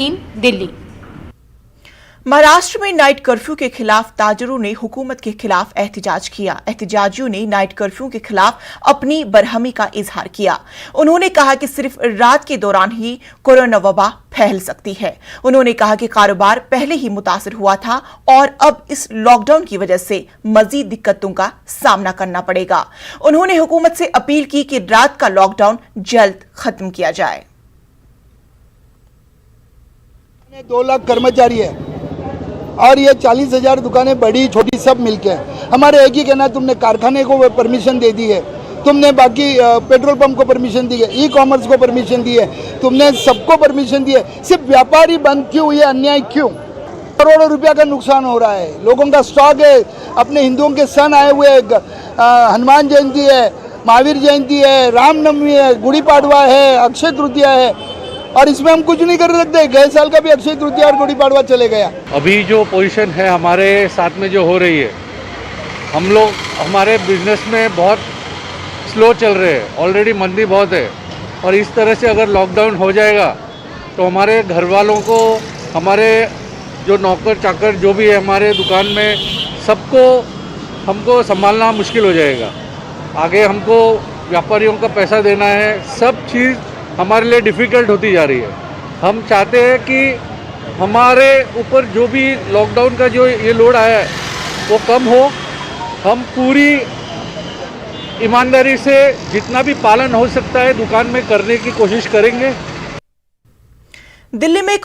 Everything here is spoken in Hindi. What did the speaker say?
दिल्ली। महाराष्ट्र में नाइट कर्फ्यू के खिलाफ ताजरों ने हुकूमत के खिलाफ एहतजाज किया। एहतजाजियों ने नाइट कर्फ्यू के खिलाफ अपनी बरहमी का इजहार किया। उन्होंने कहा कि सिर्फ रात के दौरान ही कोरोना वबा फैल सकती है। उन्होंने कहा कि कारोबार पहले ही मुतासर हुआ था और अब इस लॉकडाउन की वजह से मजीद दिक्कतों का सामना करना पड़ेगा। उन्होंने हुकूमत से अपील की कि रात का लॉकडाउन जल्द खत्म किया जाए। 2 लाख कर्मचारी है और ये 40,000 दुकानें बड़ी छोटी सब मिलके हमारे एक ही कहना, तुमने कारखाने को परमिशन दे दी है, तुमने बाकी पेट्रोल पंप को परमिशन दी है, ई कॉमर्स को परमिशन दी है, तुमने सबको परमिशन दी है, सिर्फ व्यापारी बंद क्यों? ये अन्याय क्यों? करोड़ों रुपया का नुकसान हो रहा है। लोगों का स्टॉक है, अपने हिंदुओं के सन आए हुए, हनुमान जयंती है, महावीर जयंती है, रामनवमी है, गुड़ी पाड़वा है, अक्षय तृतीया है और इसमें हम कुछ नहीं कर सकते। गए साल का भी अक्षय तृतीया और गुड़ी पाड़वा चले गया। अभी जो पोजीशन है हमारे साथ में जो हो रही है, हम लोग हमारे बिजनेस में बहुत स्लो चल रहे हैं, ऑलरेडी मंदी बहुत है और इस तरह से अगर लॉकडाउन हो जाएगा तो हमारे घर वालों को, हमारे जो नौकर चाकर जो भी है हमारे दुकान में, सबको हमको संभालना मुश्किल हो जाएगा। आगे हमको व्यापारियों का पैसा देना है, सब चीज़ हमारे लिए डिफ़िकल्ट होती जा रही है। हम चाहते हैं कि हमारे ऊपर जो भी लॉकडाउन का जो ये लोड आया है वो कम हो। हम पूरी ईमानदारी से जितना भी पालन हो सकता है दुकान में करने की कोशिश करेंगे। दिल्ली में